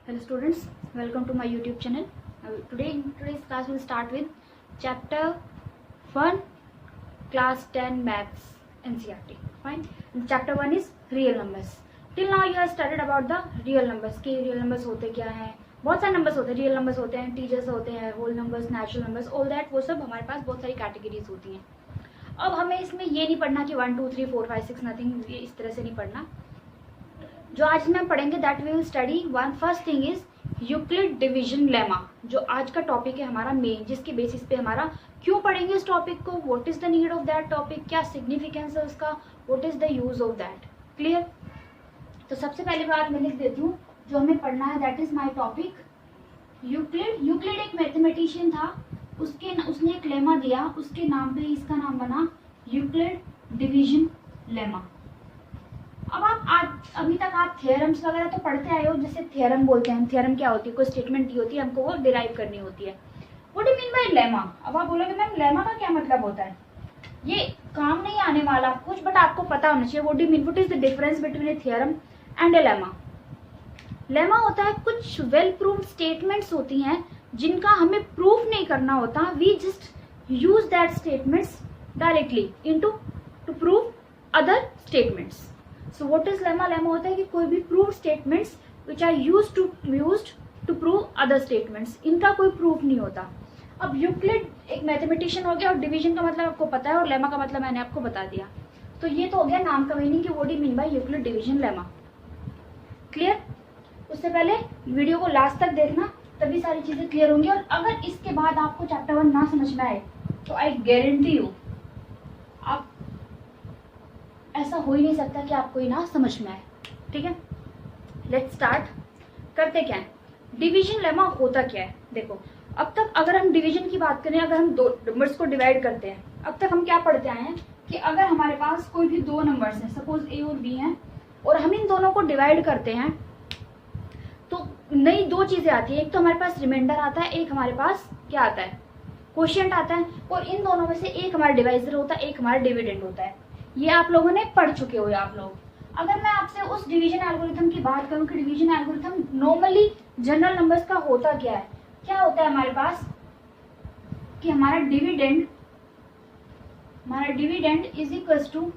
Hello students, welcome to my YouTube channel. Today's class will start with chapter 1, class 10 maths NCERT. Fine. And chapter 1 is real numbers. Till now you have studied about the real numbers. कि real numbers होते क्या हैं, बहुत सारे numbers होते हैं, real numbers होते हैं, integers होते हैं, whole numbers, natural numbers, all that, वो सब हमारे पास बहुत सारी categories होती हैं. अब हमें इसमें ये नहीं पढ़ना कि 1 2 3 4 5 6 नथिंग, ये इस तरह से नहीं पढ़ना. जो आज में पढ़ेंगे that we will study one first thing is Euclid division lemma, जो आज का टॉपिक है हमारा मेन, जिसके बेसिस पे हमारा क्यों पढ़ेंगे इस टॉपिक को, what is the need of that topic, क्या सिग्निफिकेंस है उसका, what is the use of that. Clear. तो सबसे पहली बात मैं लिख देती हूँ जो हमें पढ़ना है, that is my topic Euclid. Euclid एक मैथमेटिशियन था, उसने एक लेमा दिया, उसके नाम पे इसका नाम बना यूक्लिड डिवीजन लेमा. अब आप अभी तक आप थ्योरम्स वगैरह तो पढ़ते आए हो, जैसे थ्योरम बोलते हैं. थ्योरम क्या होती है, कोई स्टेटमेंट दी होती है, हमको वो डिराइव करनी होती है. What do mean bye lemma. अब आप बोलोगे मैम लेमा का क्या मतलब होता है, ये काम नहीं आने वाला कुछ, बट आपको पता होना चाहिए. What do mean, what is the difference between A theorem and A lemma. Lemma होता है कुछ वेल प्रूव्ड स्टेटमेंट्स होती हैं जिनका हमें प्रूफ नहीं करना होता, we just use that statements directly into to prove other statements. So what is lemma? Lemma होता है कि कोई भी proved statements which are used to prove other statements, इनका कोई proof नहीं होता. अब यूक्लिड एक मैथमेटिशियन हो गया, और डिवीजन का मतलब आपको पता है, और लेमा का मतलब मैंने आपको बता दिया. तो ये तो हो गया नाम का मीनिंग कि what do you mean by Euclid division lemma. Clear. उससे पहले वीडियो को लास्ट तक देखना, तभी सारी चीजें क्लियर होंगी. और अगर इसके बाद आपको चैप्टर 1 ना समझ में आए तो आई गारंटी यू आप ऐसा हो ही नहीं सकता कि आपको ही ना समझ में आए. ठीक है, लेट्स स्टार्ट. करते क्या है, डिवीजन लेमा होता क्या है. देखो, अब तक अगर हम डिवीजन की बात करें, अगर हम दो नंबर्स को डिवाइड करते हैं, अब तक हम क्या पढ़ते आए हैं कि अगर हमारे पास कोई भी दो नंबर्स हैं, सपोज ए और बी हैं, और हम इन दोनों को डिवाइड करते हैं, तो नई दो चीजें आती है. एक तो हमारे पास रिमाइंडर आता है, एक हमारे पास क्या आता है, क्वोशिएंट आता है. और इन दोनों में से एक हमारा डिवाइजर होता है, एक हमारा डिविडेंड होता है. ये आप लोगों ने पढ़ चुके हो आप लोग. अगर मैं आपसे उस डिवीजन एल्गोरिथम की बात करूं कि division algorithm normally general numbers का होता क्या है, क्या होता है हमारे पास कि हमारा dividend is equal to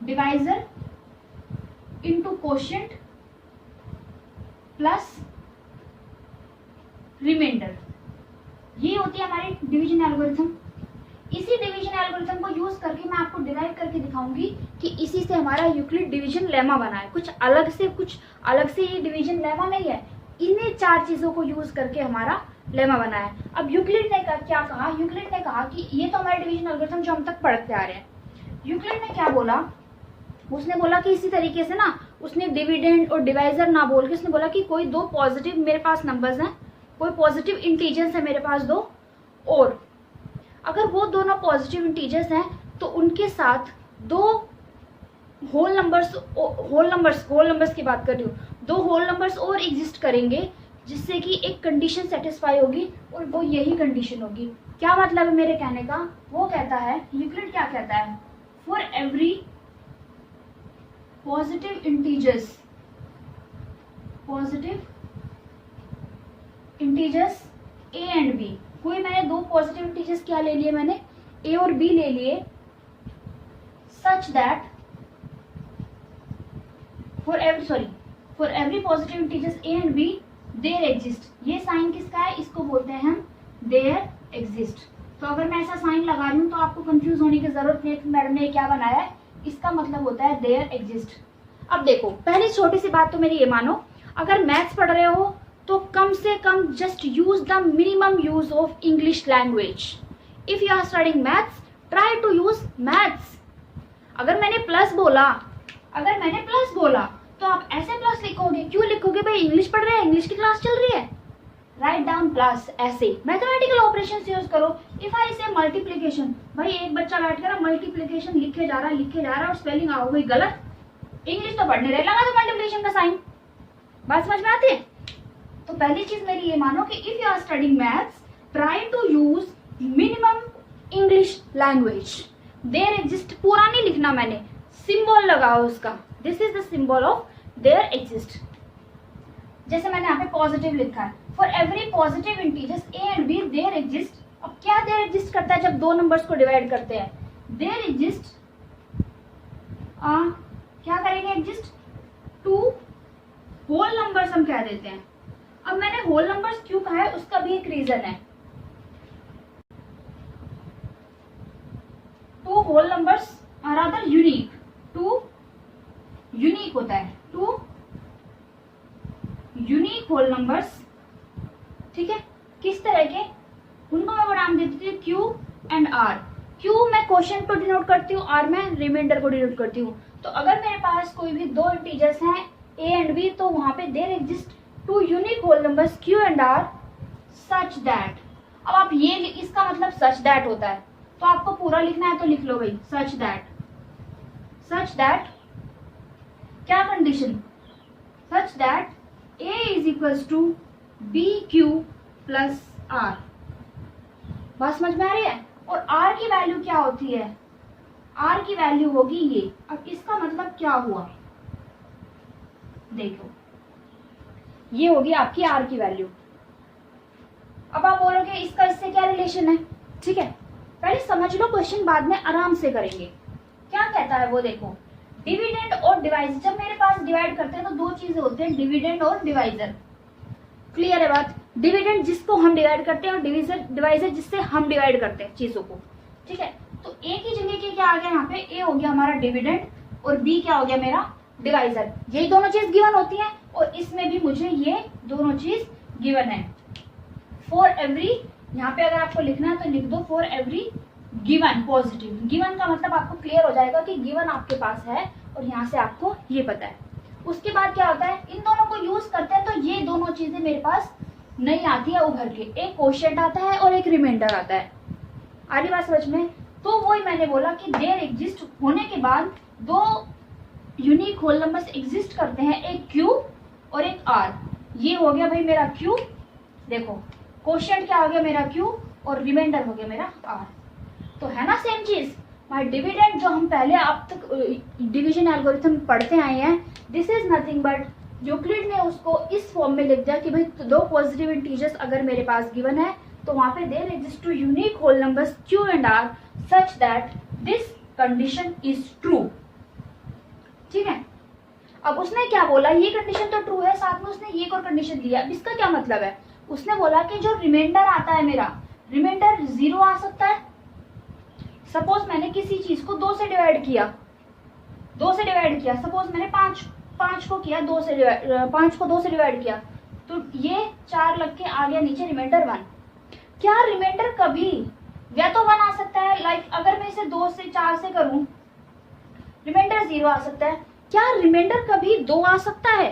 divisor into quotient plus remainder. ये होती है हमारी डिवीजन एल्गोरिथम. इसी डिवीजन एल्गोरिथम को यूज करके मैं आपको डिराइव करके दिखाऊंगी कि इसी से हमारा यूक्लिड डिवीजन लेमा बना है. कुछ अलग से ये डिवीजन लेमा नहीं है, इन्हीं चार चीजों को यूज करके हमारा लेमा बना है. अब यूक्लिड ने क्या कहा, यूक्लिड ने कहा कि ये तो हमारे डिवीजन एल्गोरिथम जो हम तक पढ़ते आ रहे हैं. यूक्लिड ने क्या बोला, उसने बोला कि इसी तरीके से ना, उसने डिविडेंड और डिवाइजर ना बोल के उसने बोला कि कोई दो पॉजिटिव मेरे पास नंबर्स हैं, कोई पॉजिटिव इंटीजर्स है मेरे पास दो, और अगर वो दोनों पॉजिटिव इंटीजर्स हैं तो उनके साथ दो होल नंबर्स की बात कर रही हूँ, दो होल नंबर्स और एग्जिस्ट करेंगे, जिससे कि एक कंडीशन सेटिस्फाई होगी, और वो यही कंडीशन होगी. क्या मतलब है मेरे कहने का, वो कहता है यूक्लिड क्या कहता है, for every positive integers a and b, कोई मैंने दो पॉजिटिव इंटीजर्स क्या ले लिए, मैंने ए और बी ले लिए, such that for every positive integers a and b there exist. ये साइन किसका है, इसको बोलते हैं हम देयर एग्जिस्ट. तो अगर मैं ऐसा साइन लगा रही हूँ तो आपको कंफ्यूज होने की जरूरत नहीं है मैडम ने क्या बनाया है, इसका मतलब होता है देयर एग्जिस्ट. अब देखो, पहली छोटी सी बात तो मेरी ये मानो, अगर मैथ्स पढ़ रहे हो तो कम से कम just use the minimum use of English language. If you are studying maths, try to use maths. अगर मैंने प्लस बोला तो आप ऐसे प्लस लिखोगे, क्यों लिखोगे भाई, इंग्लिश पढ़ रहे हैं, इंग्लिश की क्लास चल रही है. राइट डाउन प्लस, ऐसे मैथमेटिकल ऑपरेशंस यूज करो. इफ आई से मल्टीप्लीकेशन, भाई एक बच्चा बैठकर मल्टीप्लीकेशन लिखे जा रहा है और स्पेलिंग आ गई गलत, इंग्लिश तो पढ़ने रहे, लगा दो मल्टीप्लीकेशन का साइन. बात समझ में आती है. तो पहली चीज मेरी ये मानो कि if you are studying maths, try to use minimum English language. There exist पूरा नहीं लिखना, मैंने सिंबल लगाओ उसका, this is the symbol of there exist. जैसे मैंने यहाँ पे पॉजिटिव लिखा है, for every positive integers a and b there exist. अब क्या देयर एग्जिस्ट करता है जब दो नंबर्स को डिवाइड करते हैं? देयर एग्जिस्ट क्या करेंगे? एग्जिस्ट टू होल नंबर्स हम कह देते हैं। अब मैंने होल नंबर्स क्यों कहा है उसका भी एक रीजन है। Two whole numbers are rather unique, two unique होता है, टू यूनिक होल नंबर्स, ठीक है। किस तरह के? उनको मैं नाम देती हूँ क्यू एंड आर। क्यू मैं क्वोशिएंट को डिनोट करती हूँ, आर मैं रिमाइंडर को डिनोट करती हूँ। तो अगर मेरे पास कोई भी दो इंटीजर्स हैं ए एंड बी, तो वहां पे there exist two unique whole numbers q and r such that. अब आप ये, इसका मतलब सच दैट होता है, तो आपको पूरा लिखना है तो लिख लो भाई, सच दैट। सच दैट क्या condition? Such that A is equals to b q plus r. बात समझ में आ रही है? और R की वैल्यू क्या होती है? R की वैल्यू होगी ये। अब इसका मतलब क्या हुआ? देखो, ये होगी आपकी R की वैल्यू। अब आप बोलोगे इसका इससे क्या रिलेशन है? ठीक है, पहले समझ लो क्वेश्चन, बाद में आराम से करेंगे। क्या कहता है वो देखो, डिविडेंड और डिवाइजर। जब मेरे पास डिवाइड करते हैं तो दो चीजें होती हैं, डिविडेंड और डिवाइजर। क्लियर है बात? डिविडेंड जिसको हम डिवाइड करते हैं और डिवाइजर जिससे हम डिवाइड करते हैं चीजों को, ठीक है। तो ए की जगह के क्या आ गया यहाँ पे? ए हो गया हमारा डिविडेंड और बी क्या हो गया मेरा? डिवाइजर। यही दोनों चीज गिवन होती है और इसमें भी मुझे ये दोनों चीज गिवन है। फॉर एवरी, यहाँ पे अगर आपको लिखना है तो लिख दो for every given positive. Given का मतलब आपको क्लियर हो जाएगा कि गिवन आपके पास है और यहाँ से आपको ये पता है। उसके बाद क्या होता है, इन दोनों को यूज करते हैं तो ये दोनों चीजें मेरे पास नहीं आती है उभर के। एक क्वोशिएंट आता है और एक रिमाइंडर आता है। आ रही बात समझ में? तो वही मैंने बोला कि देयर एग्जिस्ट होने के बाद दो यूनिक होल नंबर्स एग्जिस्ट करते हैं, एक क्यू और एक आर। ये हो गया भाई मेरा क्यू, देखो क्वोशिएंट क्या हो गया मेरा क्यू और रिमाइंडर हो गया मेरा आर। तो है ना सेम चीज। भाई डिविडेंड जो हम पहले आप तक डिवीजन एल्गोरिथम पढ़ते आए हैं, this is nothing but Euclid ने उसको इस फॉर्म में लिख दिया कि भाई दो पॉजिटिव इंटीजर्स अगर मेरे पास गिवन है तो वहां पे there exist two unique whole numbers q and r such that this condition is true. ठीक है, अब उसने क्या बोला, ये कंडीशन तो ट्रू है, साथ में उसने ये एक और कंडीशन दिया। अब इसका क्या मतलब है? उसने बोला कि जो रिमाइंडर आता है मेरा, रिमाइंडर 0 आ सकता है। सपोज मैंने किसी चीज को 2 से डिवाइड किया, 2 से डिवाइड किया, सपोज मैंने 5 को किया 2 से डिवाइड, 5 को 2 से डिवाइड किया तो ये 4 लग के आ गया नीचे रिमाइंडर 1। क्या रिमाइंडर कभी या तो 1 आ सकता है, लाइक अगर मैं इसे 2 से 4 से करूं रिमाइंडर 0 आ सकता है। क्या रिमाइंडर कभी 2 आ सकता है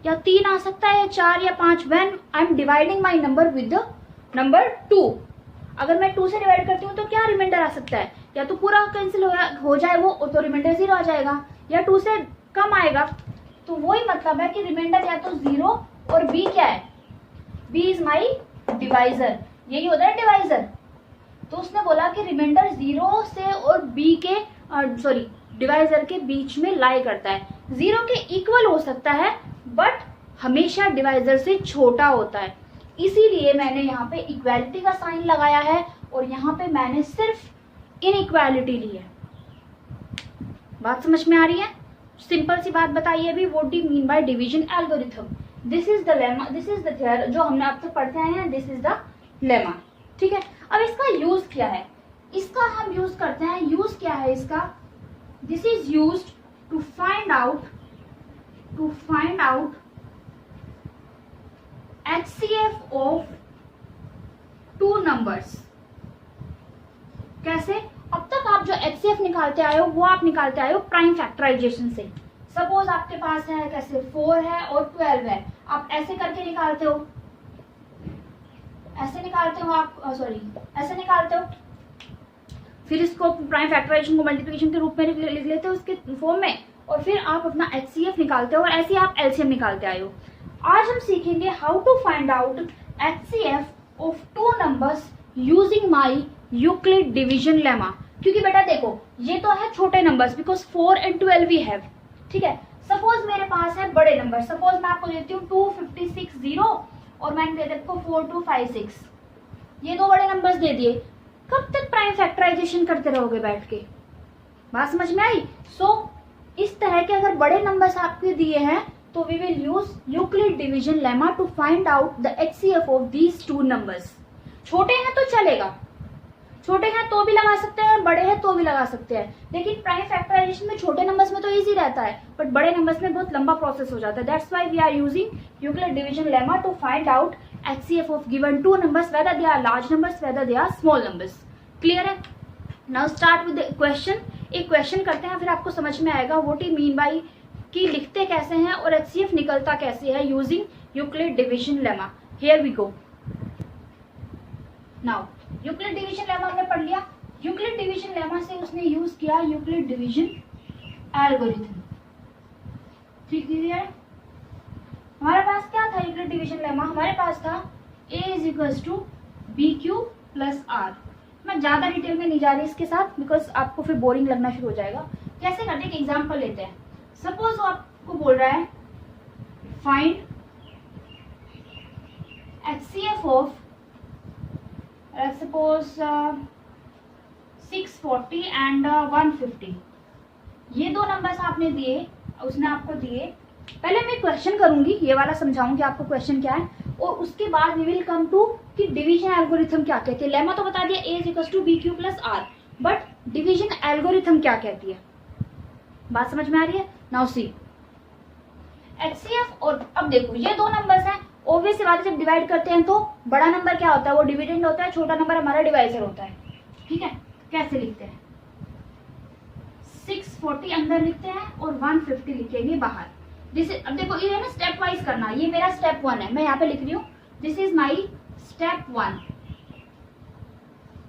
या 3 आ सकता है या 4 या 5 when I am dividing my number with the number 2। अगर मैं 2 से डिवाइड करती हूँ तो क्या रिमाइंडर आ सकता है? या तो पूरा कैंसिल हो जाए वो तो रिमाइंडर 0 आ जाएगा, या 2 से कम आएगा। तो वही मतलब है कि रिमाइंडर या तो 0 और b क्या है? b इज माई डिवाइजर, यही होता है डिवाइजर। तो उसने बोला कि रिमाइंडर 0 से और b के डिवाइजर के बीच में लाई करता है। 0 के इक्वल हो सकता है बट हमेशा डिवाइजर से छोटा होता है। इसीलिए मैंने यहाँ पे इक्वालिटी का साइन लगाया है और यहाँ पे मैंने सिर्फ इनइक्वालिटी ली है। बात समझ में आ रही है? सिंपल सी बात बताइए अभी, what do you mean by division algorithm? This is the lemma, this is the theorem जो हमने अब तक पढ़ते आए हैं, दिस इज द लेमा। ठीक है, अब इसका यूज क्या है? इसका हम यूज करते हैं, यूज क्या है इसका? This is used to find out HCF of 2 numbers. कैसे? अब तक आप जो HCF निकालते आए हो वो आप निकालते आए हो प्राइम फैक्टराइजेशन से। सपोज आपके पास है कैसे 4 है और 12 है, आप ऐसे करके निकालते हो, ऐसे निकालते हो आप, ऐसे निकालते हो, फिर इसको प्राइम फैक्टराइजेशन को मल्टीप्लिकेशन के रूप में लिख लेते हो उसके फॉर्म में, और फिर आप अपना HCF निकालते हो और ऐसे आप LCM निकालते आए हो। आज हम सीखेंगे how to find out HCF of 2 numbers using my Euclid division lemma. क्योंकि बेटा देखो ये तो है छोटे numbers, because 4 and 12 we have, ठीक है। सपोज मेरे पास है बड़े नंबर, सपोज मैं आपको देती हूँ 256 0 और मैंने दे दिया आपको 4256, ये दो बड़े नंबर्स दे दिए। कब तक प्राइम फैक्टराइजेशन करते रहोगे बैठ के? बात समझ में आई? इस तरह के अगर बड़े नंबर्स आपके दिए हैं तो we will use Euclid division lemma to find out the HCF of these two numbers. छोटे हैं तो चलेगा, छोटे हैं तो भी लगा सकते हैं, बड़े हैं तो भी लगा सकते हैं, लेकिन प्राइम फैक्टराइजेशन में छोटे नंबर्स में तो इजी रहता है, बट बड़े नंबर्स में बहुत लंबा प्रोसेस हो जाता है। That's why we are using Euclid division lemma to find out HCF of given two numbers, whether they are large numbers, whether they are small numbers. Clear है? Now start with the question. एक question करते हैं, फिर आपको समझ में आएगा what he mean by कि लिखते कैसे हैं और HCF निकलता कैसे है using Euclid division lemma. Here we go. Now Euclid division lemma हमने पढ़ लिया। Euclid division lemma से उसने यूज किया Euclid division algorithm। ठीक है? हमारे पास क्या था यूक्लिड डिवीजन लेमा? हमारे पास था A = BQ + R। मैं ज्यादा डिटेल में नहीं जा रही इसके साथ, बिकॉज आपको फिर बोरिंग लगना शुरू हो जाएगा। कैसे करते हैं, एक एग्जांपल लेते हैं। सपोज वो आपको बोल रहा है find HCF of suppose 640 and 150। ये दो नंबर्स आपने दिए, उसने आपको दिए। पहले मैं क्वेश्चन करूंगी, ये वाला समझाऊंगी आपको क्वेश्चन क्या है, और उसके बाद वी विल कम टू कि डिवीजन एल्गोरिथम क्या कहती है। लेमा तो बता दिया A = BQ + R, but division algorithm क्या कहती है? बात समझ में आ रही है? Now see HCF। और अब देखो ये दो नंबर्स हैं, ऑब्वियस सी बात है, जब डिवाइड करते हैं तो बड़ा नंबर क्या होता है? वो डिविडेंड होता है, छोटा नंबर हमारा डिवाइजर होता है। ठीक है, कैसे लिखते हैं? 640 अंदर लिखते हैं और 150 लिखेंगे बाहर। अब देखो ये है ना स्टेप वाइज करना, ये मेरा स्टेप 1 है, मैं यहाँ पे लिख रही हूँ दिस इज माई स्टेप 1।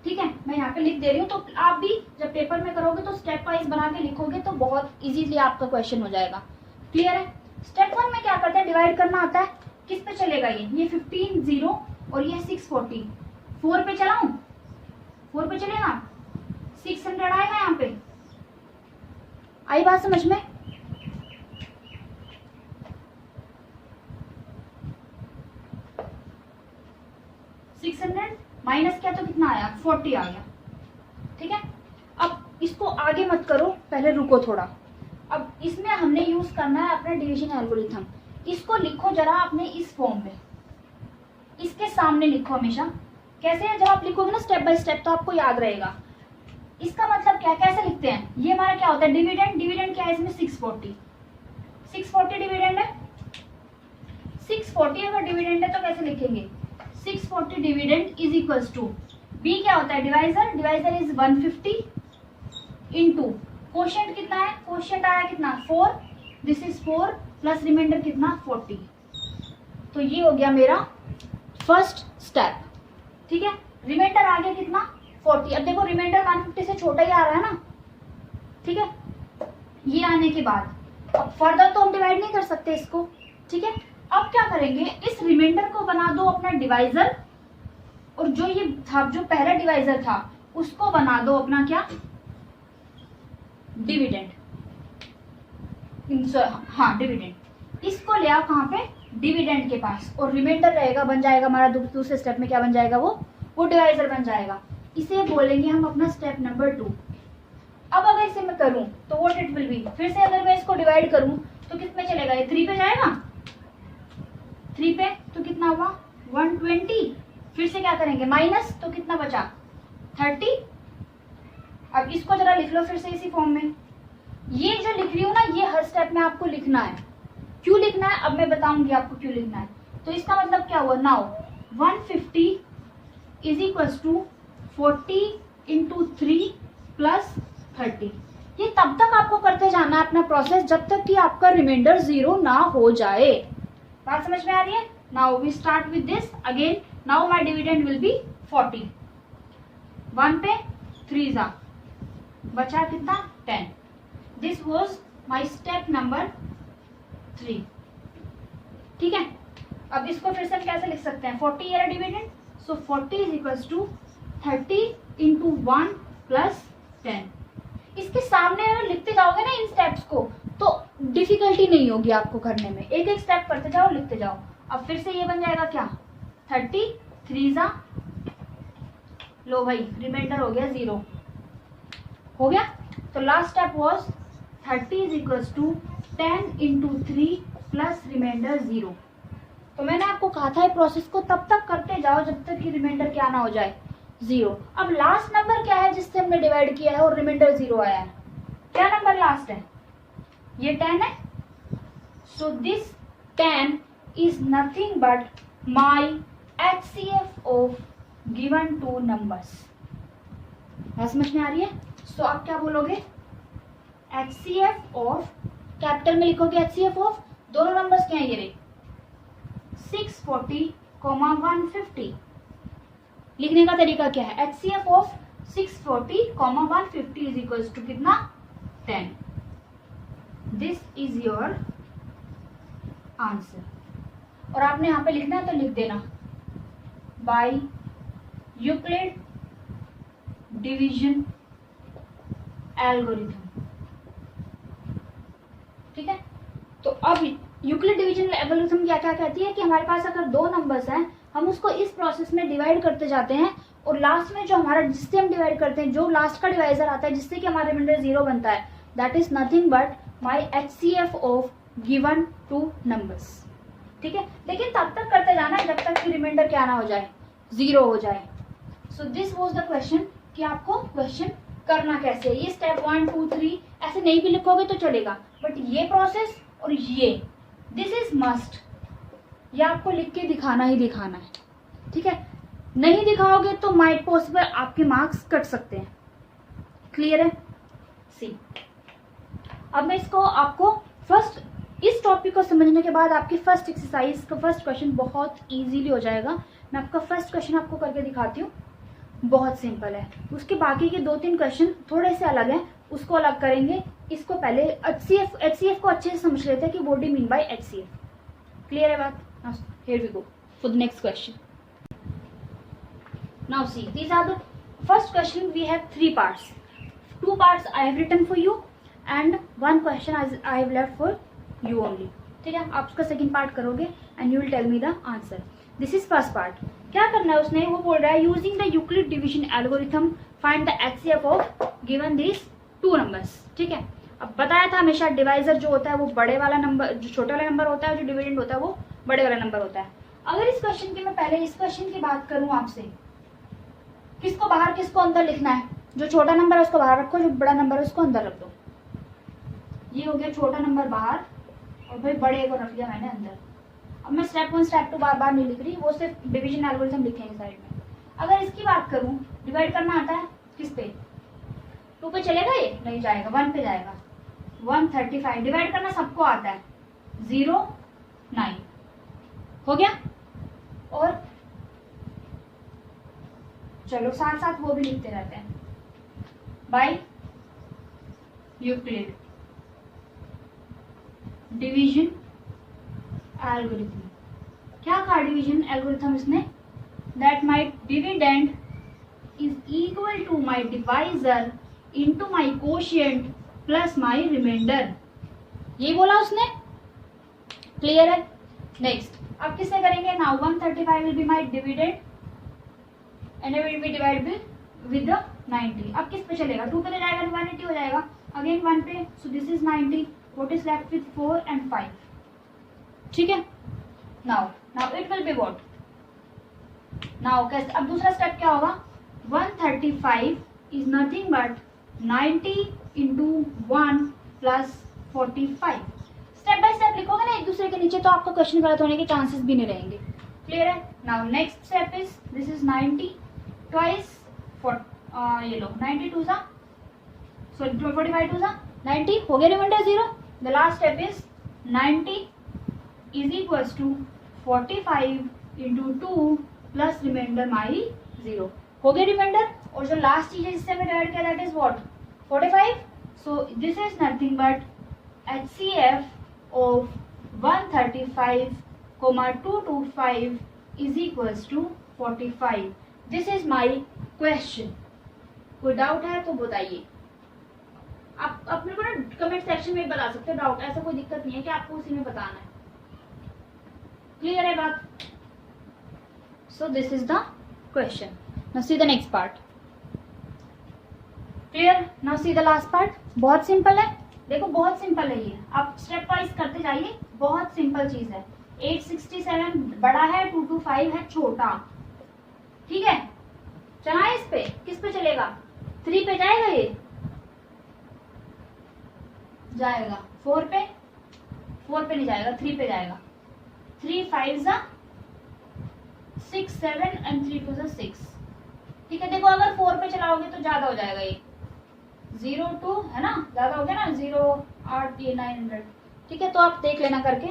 ठीक है, मैं यहाँ पे लिख दे रही हूँ, तो आप भी जब पेपर में करोगे तो स्टेप वाइज बना के लिखोगे तो बहुत इजीली आपका क्वेश्चन हो जाएगा। क्लियर है? स्टेप 1 में क्या करते हैं? डिवाइड करना आता है। किस पे चलेगा ये 15 0 और ये 640। 4 पे चलाऊं? 4 पे चलेगा, 600 आएगा यहाँ पे। आई बात समझ में? 600 माइनस क्या तो कितना आया? 40 आ गया। ठीक है, अब इसको आगे मत करो, पहले रुको थोड़ा। अब इसमें हमने यूज करना है अपना डिवीजन एल्गोरिथम। इसको लिखो जरा अपने इस फॉर्म में, इसके सामने लिखो हमेशा। कैसे है? जब आप लिखोगे ना स्टेप बाय स्टेप तो आपको याद रहेगा। इसका मतलब क्या, कैसे लिखते हैं? ये हमारा क्या होता है? डिविडेंड। डिविडेंड क्या है इसमें? 640 डिविडेंड है। 640 अगर डिविडेंड है तो कैसे लिखेंगे? 640 dividend is equals to b क्या होता है? Divisor. Divisor is 150 into quotient कितना है? कोशेंट आया कितना? 4। दिस इज 4 प्लस रिमाइंडर कितना? 40। तो ये हो गया मेरा फर्स्ट स्टेप। ठीक है, रिमाइंडर आ गया कितना? 40। अब देखो रिमाइंडर 150 से छोटा ही आ रहा है ना। ठीक है, ये आने के बाद अब फर्दर तो हम डिवाइड नहीं कर सकते इसको। ठीक है, अब क्या करेंगे? इस रिमाइंडर को बना दो अपना डिवाइजर, और जो ये था, जो पहला डिवाइजर था, उसको बना दो अपना क्या? डिविडेंड। हाँ, डिविडेंड। इसको ले आओ कहाँ पे? डिविडेंड के पास, और रिमाइंडर रहेगा, बन जाएगा हमारा दूसरे स्टेप में क्या बन जाएगा? वो डिवाइजर बन जाएगा। इसे बोलेंगे हम अपना स्टेप नंबर 2। अब अगर इसे मैं करूं तो व्हाट इट विल बी? फिर से अगर मैं इसको डिवाइड करूं तो किस में चलेगा? ये 3 पे जाएगा। 3 पे तो कितना हुआ? 120। फिर से क्या करेंगे? माइनस, तो कितना बचा? 30। अब इसको जरा लिख लो फिर से इसी फॉर्म में। ये जो लिख रही हूँ ना, ये हर स्टेप में आपको लिखना है। क्यों लिखना है अब मैं बताऊंगी आपको क्यों लिखना है। तो इसका मतलब क्या हुआ? Now 150 is equals to 40 into 3 plus 30। ये तब तक आपको करते जाना है अपना प्रोसेस जब तक कि आपका रिमाइंडर 0 ना हो जाए। बात समझ में आ रही है? Now we start with this again. Now my dividend will be 40। 1 पे 3 जा, बचा कितना? 10। This was my step number 3। ठीक है, अब इसको फिर से हम कैसे लिख सकते हैं? 40 ये dividend, so 40 is equals to 30 into 1 plus 10। इसके सामने अगर लिखते जाओगे ना इन स्टेप्स को, तो डिफिकल्टी नहीं होगी आपको करने में, एक एक स्टेप करते जाओ, लिखते जाओ। अब फिर से ये बन जाएगा क्या, 33 लो भाई रिमाइंडर हो गया 0, हो गया। तो last step was 30 is equals to 10 into 3 plus remainder 0। तो मैंने आपको कहा था प्रोसेस को तब तक करते जाओ जब तक कि रिमाइंडर क्या ना हो जाए 0। अब लास्ट नंबर क्या है जिससे हमने डिवाइड किया है और रिमाइंडर 0 आया है, क्या नंबर लास्ट है, ये 10 है। So this 10 is nothing but my HCF of given 2 numbers. बात समझ में आ रही है। सो आप क्या बोलोगे, HCF ऑफ, कैपिटल में लिखोगे HCF ऑफ दोनों नंबर्स क्या है ये रहे 640, 150। लिखने का तरीका क्या है, HCF of 640, 150 is equals to कितना 10। This is your answer. और आपने यहाँ पे लिखना है तो लिख देना, बाय यूक्लिड डिवीजन एल्गोरिथम। ठीक है, तो अब यूक्लिड डिवीजन एल्गोरिथम क्या क्या कहती है कि हमारे पास अगर दो नंबर्स हैं, हम उसको इस प्रोसेस में डिवाइड करते जाते हैं और लास्ट में जो हमारा, जिससे हम डिवाइड करते हैं, जो लास्ट का डिवाइजर आता है जिससे कि हमारा रिमाइंडर 0 बनता है, that is nothing but my HCF of given 2 numbers. ठीक है, लेकिन तब तक करते जाना है जब तक कि रिमाइंडर क्या ना हो जाए 0 हो जाए। So this was the question कि आपको क्वेश्चन करना कैसे है। ये स्टेप 1 2 3 ऐसे नहीं भी लिखोगे तो चलेगा, बट ये प्रोसेस और ये दिस इज मस्ट, ये आपको लिख के दिखाना ही दिखाना है। ठीक है, नहीं दिखाओगे तो माइट पॉसिबल आपके मार्क्स कट सकते हैं। क्लियर है। सी, अब मैं इसको आपको फर्स्ट, इस टॉपिक को समझने के बाद आपकी फर्स्ट एक्सरसाइज का फर्स्ट क्वेश्चन बहुत इजीली हो जाएगा। मैं आपका फर्स्ट क्वेश्चन आपको करके दिखाती हूँ, बहुत सिंपल है। उसके बाकी के 2-3 क्वेश्चन थोड़े से अलग हैं, उसको अलग करेंगे। इसको पहले HCF को अच्छे से समझ लेते हैं कि what do mean by HCF। Clear है बात। Here we go for the next question. Now see, these are the first question, we have 3 parts. 2 parts I have written for you and 1 question I have left for you only. ठीक है, आप उसका second part करोगे and you will tell me the answer. This is first part. क्या करना है उसने, वो बोल रहा है using the Euclid division algorithm find the HCF of given this 2 numbers. ठीक है, अब बताया था हमेशा डिवाइजर जो होता है वो बड़े वाला नंबर, जो छोटा वाला नंबर होता है, जो डिविडेंड होता है वो बड़े वाला नंबर होता है। अगर इस क्वेश्चन की मैं पहले इस क्वेश्चन की बात करूं आपसे, किसको बाहर किसको अंदर लिखना है, जो छोटा नंबर है उसको बाहर रखो, जो बड़ा नंबर है उसको अंदर रख दो। ये हो गया छोटा नंबर बाहर और भाई बड़े को रख दिया मैंने अंदर। अब मैं स्टेप 1 स्टेप 2 बार बार नहीं लिख रही, वो सिर्फ डिवीजन एल्गोरिथम लिखेंगे साइड में। अगर इसकी बात करूं, डिवाइड करना आता है किस पे, 2 पे चलेगा, ये नहीं जाएगा, 1 पे जाएगा। 135 डिवाइड करना सबको आता है, 0 9 हो गया। और चलो साथ साथ वो भी लिखते रहते हैं, बाय यूक्लिड डिवीजन एल्गोरिथम। क्या कहा डिवीजन एल्गोरिथम इसने, that my dividend is equal to my divisor into my quotient plus my remainder, ये बोला उसने। क्लियर है। नेक्स्ट अब किससे करेंगे, now 135 will be my dividend and will be divided with 90। अब किस पे चलेगा, 2 पे ले जाएगा, 180 हो जाएगा, अगेन 1 पे, so this is 90, what is left with 4 and 5। ठीक है, now it will be what, now कैसे, अब दूसरा स्टेप क्या होगा, 135 is nothing but 90 into 1 plus 45। Step by step लिखोगे ना एक दूसरे के नीचे, तो आपका क्वेश्चन गलत होने के चांसेस भी नहीं रहेंगे। क्लियर है। Now next step is, this is 90 twice ये लो 92 सा, सॉरी 45 2 सा 90 हो गया, remainder 0। The last step is 90 is equals to 45 into 2 plus remainder माई 0 हो गया रिमाइंडर। और जो लास्ट चीज है जिससे हमें डिवाइड किया, that is what 45। So this is nothing but HCF of 135, 225 is equals to 45. This is my question. कोई डाउट है तो बताइए। आप अपने को ना कमेंट सेक्शन में बता सकते हो डाउट, ऐसा कोई दिक्कत नहीं है कि आपको उसी में बताना है। क्लियर है बात? So this is the question. Now see the next part. Clear? Now see the last part. बहुत सिंपल है, देखो बहुत सिंपल है ये, आप स्टेप वाइज करते जाइए, बहुत सिंपल चीज है। 867 बड़ा है, 225 है छोटा, ठीक है। चलाए इस पे, किस पे चलेगा? 3 पे जाएगा, ये जाएगा 4 पे, 4 पे नहीं जाएगा, 3 पे जाएगा। 3 5 जा 6 7 एंड 3 2 जा 6, ठीक है। देखो अगर 4 पे चलाओगे तो ज्यादा हो जाएगा, ये 0 2 है ना, ज्यादा हो गया ना, 0 8 ये 900, ठीक है। तो आप देख लेना करके,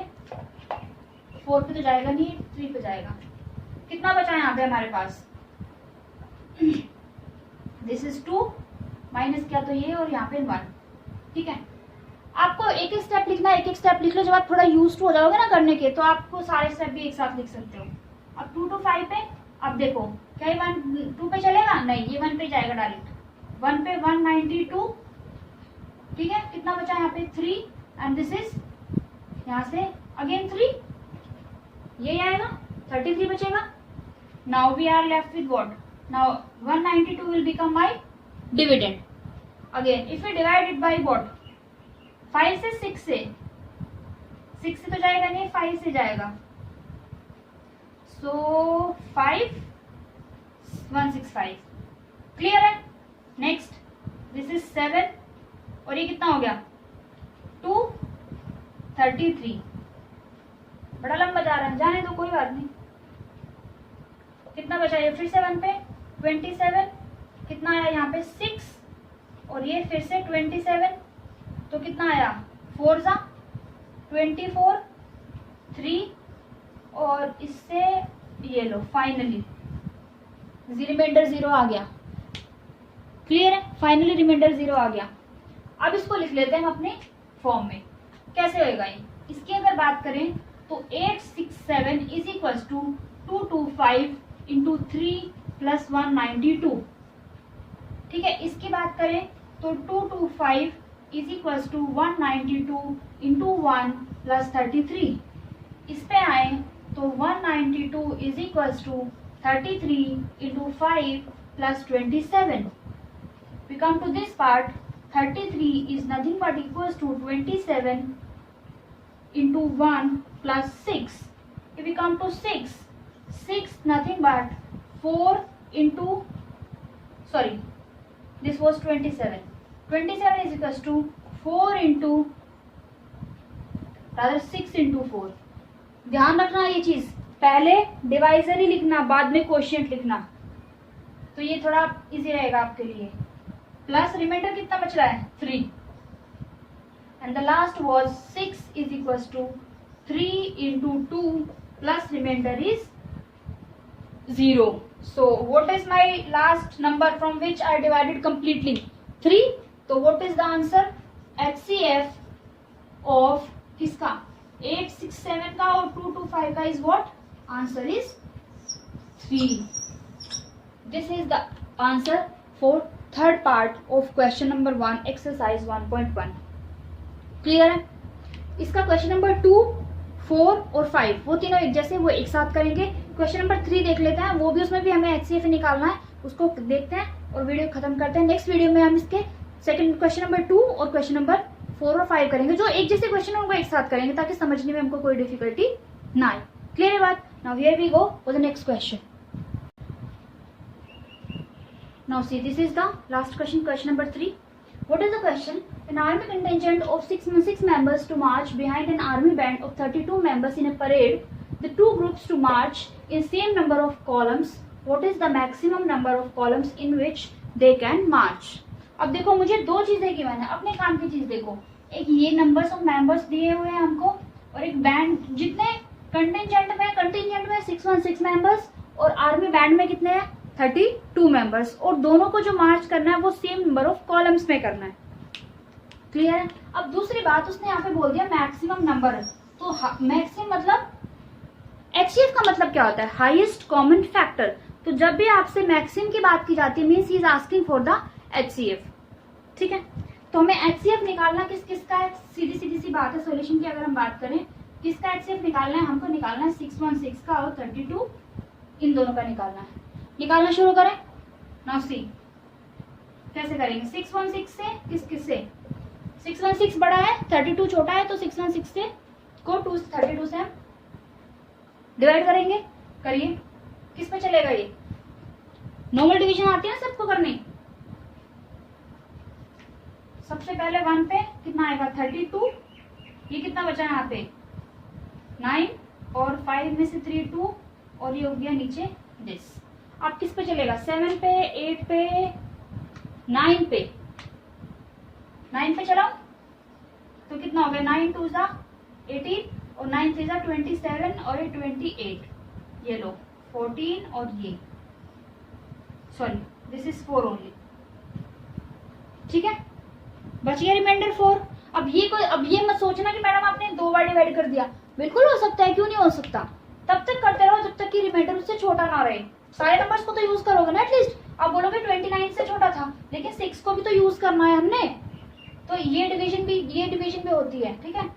4 पे तो जाएगा नहीं, 3 पे जाएगा। कितना बचा यहाँ पे हमारे पास? दिस इज 2 माइनस क्या, तो ये, और यहाँ पे 1, ठीक है। आपको एक एक स्टेप लिखना है, एक एक स्टेप लिख लो। जब आप थोड़ा यूज टू हो जाओगे ना करने के, तो आपको सारे स्टेप भी एक साथ लिख सकते हो। अब 2 to 5 पे, अब देखो क्या ये 1 2 पे चलेगा? नहीं, ये 1 पे जाएगा डायरेक्ट। 1 पे 192, ठीक है। कितना बचा यहाँ पे? 3 एंड दिस इज यहाँ से अगेन 3, ये आएगा 33 बचेगा। Now we are left with what? Now 192 will become my dividend. Again if you divide it by what? 5 से 6 से, 6 से तो जाएगा नहीं, 5 से जाएगा। सो 5 165, क्लियर है। नेक्स्ट दिस इज 7, और ये कितना हो गया? 2 33, बड़ा लंबा जा रहा है, जाने दो कोई बात नहीं। कितना बचा? ये फिर से 1 पे 27, कितना आया यहाँ पे? 6, और ये फिर से 27, तो कितना आया? 4 जा 24, 3, और इससे ये लो, फाइनली रिमाइंडर 0 आ गया। क्लियर है? फाइनली रिमाइंडर 0 आ गया। अब इसको लिख लेते हैं हम अपने फॉर्म में। कैसे होएगा ये? इसकी अगर बात करें तो 867 is equal to 225 into 3 plus 192, ठीक है। इसकी बात करें तो 225 is equal to 192 into 1 plus 33। इस पे आए तो 192 is equal to 33 into 5 plus 27। We come to this part, 33 is nothing but equals to 27 into 1 plus 6. If we come to 6, 6 nothing but 4 into, sorry, this was 27. 27 is equals to 4 into, rather 6 into 4. ध्यान रखना ये चीज, पहले divisor ही लिखना, बाद में quotient लिखना, तो ये थोड़ा इजी रहेगा आपके लिए। प्लस रिमाइंडर कितना बच रहा है? 3, and the last was 6 is equals to 3 into 2 plus remainder is 0. So what is my last number from which I divided completely? 3. तो what is the answer? HCF of किसका? 867 का और 225 का is what? Answer is 3. This is the answer for third part of question number 1 exercise 1.1. Clear है? इसका question number 2, 4 और 5 वो तीनों एक जैसे, वो एक साथ करेंगे। क्वेश्चन नंबर 3 देख लेते हैं, वो भी उसमें भी हमें HCF निकालना है, उसको देखते हैं और वीडियो खत्म करते हैं। नेक्स्ट वीडियो में हम इसके सेकंड क्वेश्चन नंबर 2 और क्वेश्चन नंबर 4 और 5 करेंगे, जो एक जैसे क्वेश्चन उनको एक साथ करेंगे ताकि समझने में हमको कोई डिफिकल्टी ना आए। क्लियर है बात? Now here we go for the next question. Now see, this is the last question, question number 3. What is the question? An army contingent of 6 members to march behind an army band of 32 members in a parade. The two groups to march in same number of columns. What is the maximum number of columns in which they can march? अब देखो, मुझे दो चीजें की मैंने, अपने काम की चीज देखो। एक ये नंबर्स ऑफ मेंबर्स दिए हुए हैं हमको, और एक बैंड, जितने कंटिजेंट में 616 मेंबर्स, और आर्मी बैंड में कितने हैं? 32 मेंबर्स, और दोनों को जो मार्च करना है वो सेम नंबर ऑफ कॉलम्स में करना है। क्लियर है? अब दूसरी बात, उसने यहाँ पे बोल दिया मैक्सिमम नंबर, तो मैक्सिमम मतलब HCF का मतलब क्या होता है? Highest common factor. तो जब भी आपसे मैक्सिमम की बात की जाती है, means he is asking for the HCF. ठीक है, तो हमें HCF निकालना किसका है, सीधी सी बात है। सॉल्यूशन की अगर हम बात करें, किसका HCF निकालना है, हमको निकालना है 616 का और 32, इन दोनों का निकालना है। निकालना शुरू करें। नाउ सी कैसे करेंगे। 616 से किस से 616 बड़ा है, 32 छोटा है, तो 616 से को 32 से हम डिवाइड करेंगे। करिए, किस पे चलेगा ये, नॉर्मल डिवीजन आती है ना सबको करनी। सबसे पहले 1 पे कितना आएगा 32, ये कितना बचा यहाँ पे 9, और 5 में से 3 2, और ये हो गया नीचे दिस। अब किस पे चलेगा, 7 पे, 8 पे, 9 पे, 9 पे चलाओ तो कितना हो गया 9 2 जा 18 और 9 3 जा 27 और ये 28, ये लो 14 और ये सॉरी दिस इज 4 ओनली। ठीक है, बच गया रिमाइंडर 4। अब ये मत सोचना कि मैडम आपने 2 बार डिवाइड कर दिया, बिल्कुल हो सकता है, क्यों नहीं हो सकता। तब तक करते रहो जब तक कि रिमाइंडर उससे छोटा ना रहे। सारे नंबर्स को तो यूज करोगे ना एटलीस्ट। आप बोलोगे 29 से छोटा था, लेकिन 6 को भी तो यूज करना है हमने, तो ये डिवीजन भी होती है। ठीक है,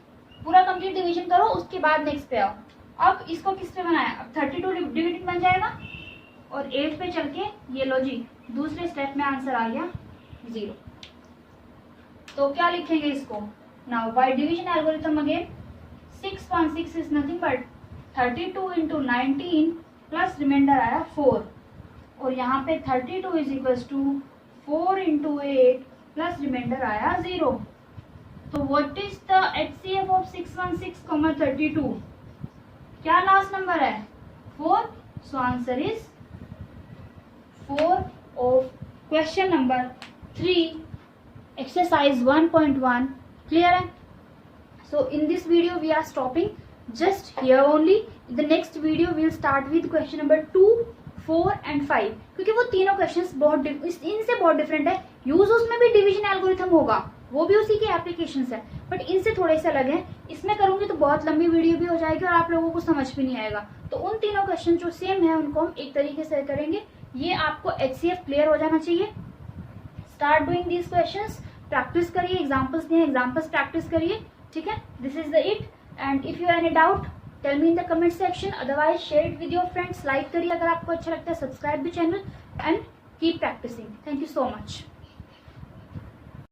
पूरा कंप्लीट डिवीजन करो, उसके बाद नेक्स्ट पे आओ। अब इसको किस पे बनाया, अब 32 डिविडेंड बन जाएगा, और 8 पे चल के ये लो जी, दूसरे स्टेप में आंसर आ गया 0। तो क्या लिखेंगे इसको, now by division algorithm again 6.6 is nothing but 32 into 19 plus remainder आया 4, और यहाँ पे 32 is equal to 4 into 8 plus remainder आया 0। तो what is the HCF of 616, 32, क्या लास्ट नंबर है 4, so answer is 4 of question number 3 exercise 1.1 clear है। so in this video we are stopping just here only. the next video will start with question number 2, 4 and 5, क्योंकि वो तीनों questions इनसे बहुत different है। Use उसमें भी डिवीजन एल्गोरिथम होगा, वो भी उसी के एप्लीकेशंस है, बट इनसे थोड़े से अलग है। इसमें करूंगी तो बहुत लंबी वीडियो भी हो जाएगी और आप लोगों को समझ भी नहीं आएगा। तो उन तीनों क्वेश्चन जो सेम है उनको हम एक तरीके से करेंगे। ये आपको HCF क्लियर हो जाना चाहिए। Start doing these questions, practice करिए, एग्जांपल्स दिए, एग्जांपल्स प्रैक्टिस करिए। ठीक है, this is the it. And if you any doubt tell me in the comment section, otherwise share it with your friends, like करिए अगर आपको अच्छा लगता है, subscribe the channel and keep practising. Thank you so much.